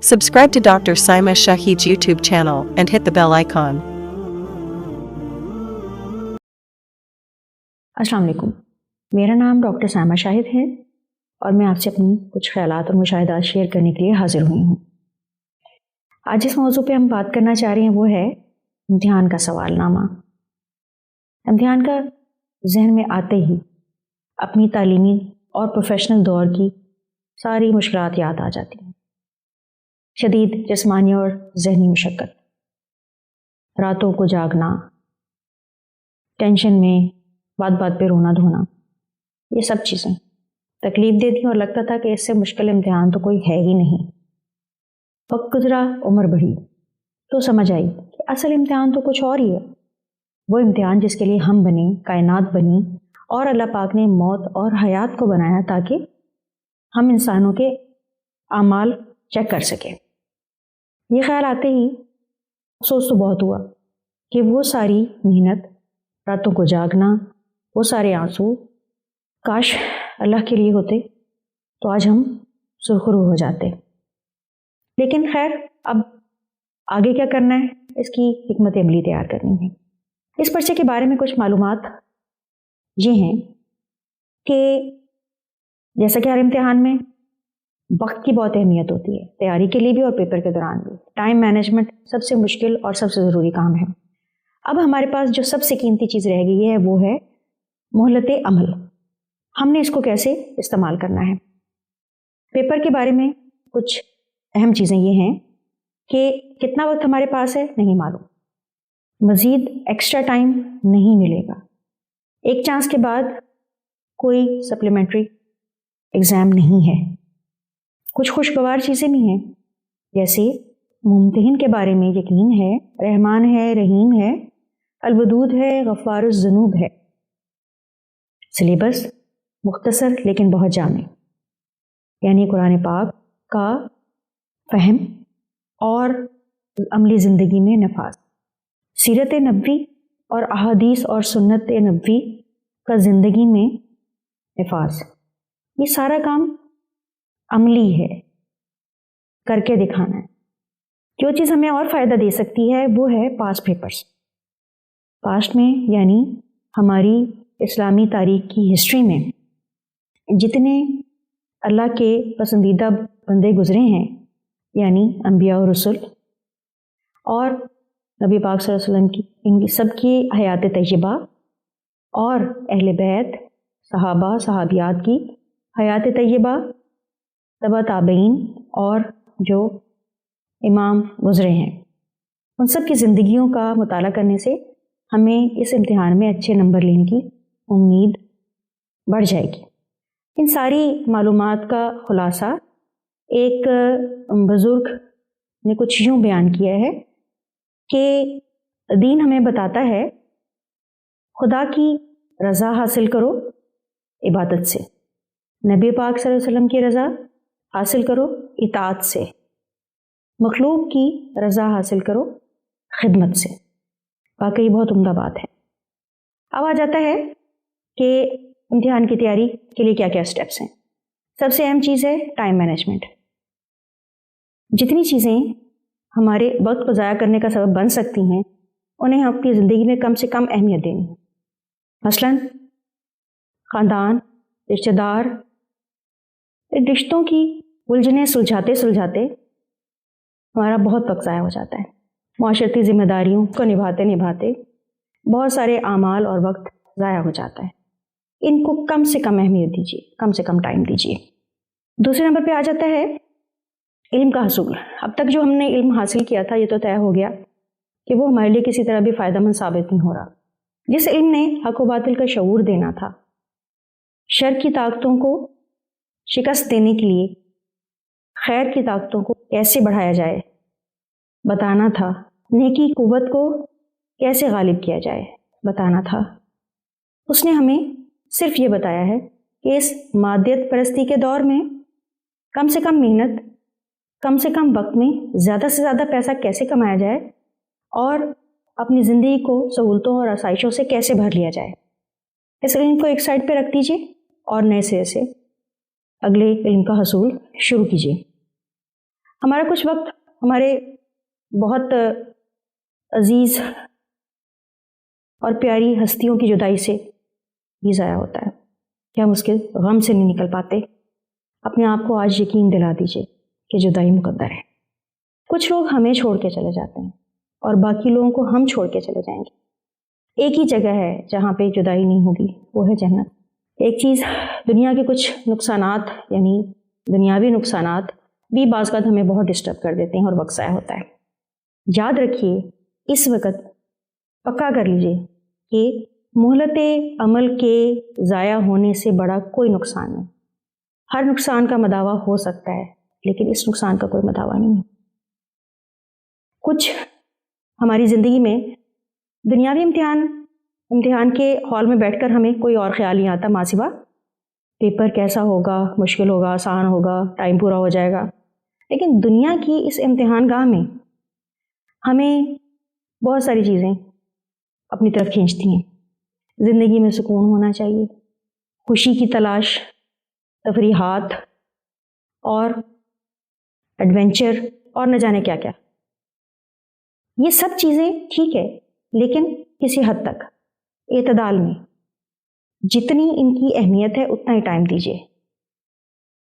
Subscribe to Dr. Saima Shahid's YouTube channel and hit the bell icon. अस्सलाम वालेकुम। मेरा नाम डॉक्टर साइमा शाहिद है और मैं आपसे अपनी कुछ ख्यालात और मुशाहिदात शेयर करने के लिए हाजिर हुई हूँ। आज जिस मौजू पे हम बात करना चाह रहे हैं वो है इम्तिहान का सवालनामा। इम्तिहान का जहन में आते ही अपनी तालीमी और प्रोफेशनल दौर की सारी मुश्किलात याद आ जाती हैं। शदीद जिस्मानी और जहनी मुशक्क़त, रातों को जागना, टेंशन में बात बात पे रोना धोना, ये सब चीज़ें तकलीफ़ देती और लगता था कि इससे मुश्किल इम्तिहान तो कोई है ही नहीं। वक्त गुजरा, उम्र बढ़ी तो समझ आई कि असल इम्तिहान तो कुछ और ही है। वो इम्तिहान जिसके लिए हम बने, कायनात बनी और अल्लाह पाक ने मौत और हयात को बनाया ताकि हम इंसानों के आमाल चेक कर सकें। ये ख्याल आते ही अफसोस तो बहुत हुआ कि वो सारी मेहनत, रातों को जागना, वो सारे आंसू काश अल्लाह के लिए होते तो आज हम सुरखरू हो जाते। लेकिन खैर, अब आगे क्या करना है, इसकी हिकमत अमली तैयार करनी है। इस पर्चे के बारे में कुछ मालूमात ये हैं कि जैसा कि हर इम्तिहान में वक्त की बहुत अहमियत होती है, तैयारी के लिए भी और पेपर के दौरान भी। टाइम मैनेजमेंट सबसे मुश्किल और सबसे ज़रूरी काम है। अब हमारे पास जो सबसे कीमती चीज़ रह गई है वो है मोहलत अमल। हमने इसको कैसे इस्तेमाल करना है। पेपर के बारे में कुछ अहम चीज़ें ये हैं कि कितना वक्त हमारे पास है नहीं मालूम, मज़ीद एक्स्ट्रा टाइम नहीं मिलेगा, एक चांस के बाद कोई सप्लीमेंट्री एग्ज़ाम नहीं है। कुछ खुशगवार चीज़ें भी हैं, जैसे मुम्तहिन के बारे में यकीन है, रहमान है, रहीम है, अलवदूद है, गफ़ारुज़ ज़ुनूब है। सिलेबस मुख्तसर लेकिन बहुत जामे, यानी कुरान पाक का फ़हम और अमली ज़िंदगी में नफाज, सीरत नबवी और अहादीस और सुन्नत नबवी का ज़िंदगी में नफाज। ये सारा काम अमली है, करके दिखाना है। जो चीज़ हमें और फ़ायदा दे सकती है वो है पास्ट पेपर्स। पास्ट में यानी हमारी इस्लामी तारीख़ की हिस्ट्री में जितने अल्लाह के पसंदीदा बंदे गुज़रे हैं, यानी अंबिया और रसूल और नबी पाक सल्लल्लाहु अलैहि वसल्लम की, इनकी सबकी हयात तय्यबा और अहले बैत, सहाबा सहाबियात की हयात तय्यबा, तबा ताबईन और जो इमाम गुज़रे हैं, उन सब की ज़िंदगियों का मुताला करने से हमें इस इम्तिहान में अच्छे नंबर लेने की उम्मीद बढ़ जाएगी। इन सारी मालूमात का खुलासा एक बुज़ुर्ग ने कुछ यूँ बयान किया है कि दीन हमें बताता है खुदा की रज़ा हासिल करो इबादत से, नबी पाक सल्लल्लाहु अलैहि वसल्लम की रज़ा हासिल करो इताअत से, मखलूक की रज़ा हासिल करो खिदमत से। वाकई बहुत उम्दा बात है। अब आ जाता है कि इम्तिहान की तैयारी के लिए क्या क्या स्टेप्स हैं। सबसे अहम चीज़ है टाइम मैनेजमेंट। जितनी चीज़ें हमारे वक्त को ज़ाया करने का सबब बन सकती हैं उन्हें हम अपनी ज़िंदगी में कम से कम अहमियत देनी है। मसलन ख़ानदान, रिश्तेदार, रिश्तों की उलझनें सुलझाते सुलझाते हमारा बहुत वक्त ज़ाया हो जाता है। माशरती ज़िम्मेदारियों को निभाते निभाते बहुत सारे आमाल और वक्त ज़ाया हो जाता है। इनको कम से कम अहमियत दीजिए, कम से कम टाइम दीजिए। दूसरे नंबर पे आ जाता है इल्म का हसूल। अब तक जो हमने इल्म हासिल किया था ये तो तय हो गया कि वो हमारे लिए किसी तरह भी फ़ायदेमंद साबित नहीं हो रहा। जिस इल्म ने हक़ व बातिल का शऊर देना था, शर की ताकतों को शिकस्त देने के लिए खैर की ताकतों को कैसे बढ़ाया जाए बताना था, नेकी कुव्वत को कैसे गालिब किया जाए बताना था, उसने हमें सिर्फ ये बताया है कि इस मादियत परस्ती के दौर में कम से कम मेहनत, कम से कम वक्त में ज़्यादा से ज़्यादा पैसा कैसे कमाया जाए और अपनी ज़िंदगी को सहूलतों और आसाइशों से कैसे भर लिया जाए। इस इल्म को एक साइड पे रख दीजिए और नए सिरे से अगले इल्म का हसूल शुरू कीजिए। ہمارا کچھ وقت ہمارے بہت عزیز اور پیاری ہستیوں کی جدائی سے بھی ضائع ہوتا ہے کہ ہم اس کے غم سے نہیں نکل پاتے. اپنے آپ کو آج یقین دلا دیجئے کہ جدائی مقدر ہے. کچھ لوگ ہمیں چھوڑ کے چلے جاتے ہیں اور باقی لوگوں کو ہم چھوڑ کے چلے جائیں گے. ایک ہی جگہ ہے جہاں پہ جدائی نہیں ہوگی، وہ ہے جنت. ایک چیز، دنیا کے کچھ نقصانات یعنی دنیاوی نقصانات بھی بعض اوقات ہمیں بہت ڈسٹرب کر دیتے ہیں اور وقت ضائع ہوتا ہے. یاد رکھیے، اس وقت پکا کر لیجئے کہ مہلت عمل کے ضائع ہونے سے بڑا کوئی نقصان نہیں. ہر نقصان کا مداوع ہو سکتا ہے لیکن اس نقصان کا کوئی مداوع نہیں ہے. کچھ ہماری زندگی میں دنیاوی امتحان کے ہال میں بیٹھ کر ہمیں کوئی اور خیال نہیں آتا ماں سوا پیپر کیسا ہوگا، مشکل ہوگا، آسان ہوگا، ٹائم پورا ہو جائے گا. لیکن دنیا کی اس امتحان گاہ میں ہمیں بہت ساری چیزیں اپنی طرف کھینچتی ہیں. زندگی میں سکون ہونا چاہیے، خوشی کی تلاش، تفریحات اور ایڈونچر اور نہ جانے کیا کیا. یہ سب چیزیں ٹھیک ہے لیکن کسی حد تک اعتدال میں. جتنی ان کی اہمیت ہے اتنا ہی ٹائم دیجیے،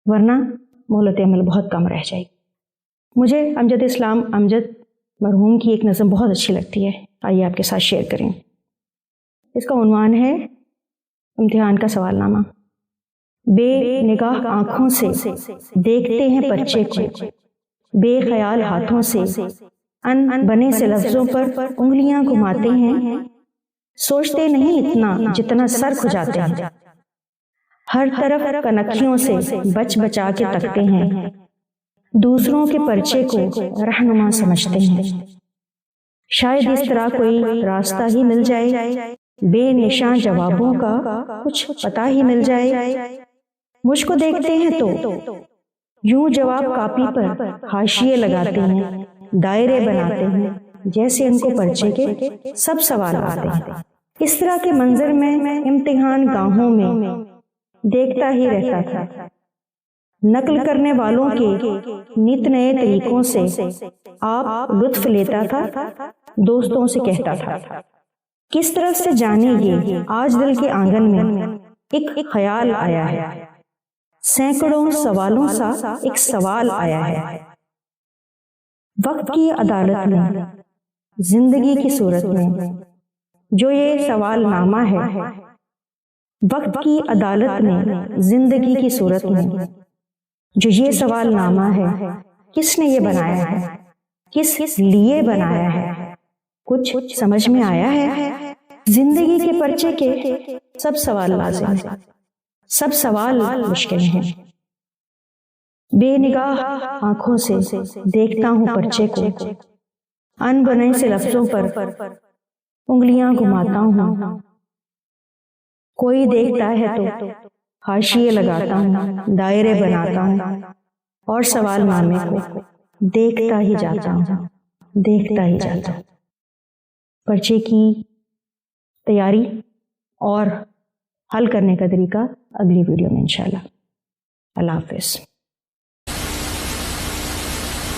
ورنہ مہلت عمل بہت کم رہ جائے گی. مجھے امجد اسلام امجد مرحوم کی ایک نظم بہت اچھی لگتی ہے، آئیے آپ کے ساتھ شیئر کریں. اس کا عنوان ہے امتحان کا سوال نامہ. بے نگاہ آنکھوں سے دیکھتے ہیں پرچے کو، بے خیال ہاتھوں سے ان بنے سے لفظوں پر انگلیاں گھماتے ہیں. سوچتے نہیں اتنا جتنا سر کھجاتے ہیں، ہر طرف کنکھیوں سے بچ بچا کے تکتے ہیں، دوسروں کے پرچے کو رہنما سمجھتے ہیں. شاید اس طرح کوئی راستہ ہی مل جائے، بے نشاں جوابوں کا کچھ پتہ ہی مل جائے. مجھ کو دیکھتے ہیں تو یوں جواب کاپی پر حاشیے لگاتے ہیں، دائرے بناتے ہیں جیسے ان کو پرچے کے سب سوال آتے ہیں. اس طرح کے منظر میں امتحان گاہوں میں دیکھتا ہی رہتا تھا. نقل کرنے والوں کے نت نئے طریقوں سے آپ لطف لیتا تھا، دوستوں سے کہتا تھا. کس طرف سے جانے گے آج دل کے آنگن میں ایک خیال آیا ہے، سینکڑوں سوالوں سا ایک سوال آیا ہے. وقت کی عدالت میں، زندگی کی صورت میں جو یہ سوال نامہ ہے، وقت کی عدالت میں، زندگی کی صورت میں جو یہ سوال نامہ ہے، کس نے یہ بنایا ہے، کس لیے بنایا ہے؟ کچھ سمجھ میں آیا ہے؟ زندگی کے پرچے کے سب سوال لازم ہیں، سب سوال مشکل ہیں. بے نگاہ آنکھوں سے دیکھتا ہوں پرچے کو، ان بنے سے لفظوں پر انگلیاں گھماتا ہوں. کوئی دیکھتا ہے تو حاشیے لگاتا ہوں، دائرے بناتا ہوں اور سوال نامے کو دیکھتا ہی جاتا ہوں، دیکھتا ہی جاتا ہوں. پرچے کی تیاری اور حل کرنے کا طریقہ اگلی ویڈیو میں انشاءاللہ. اللہ حافظ.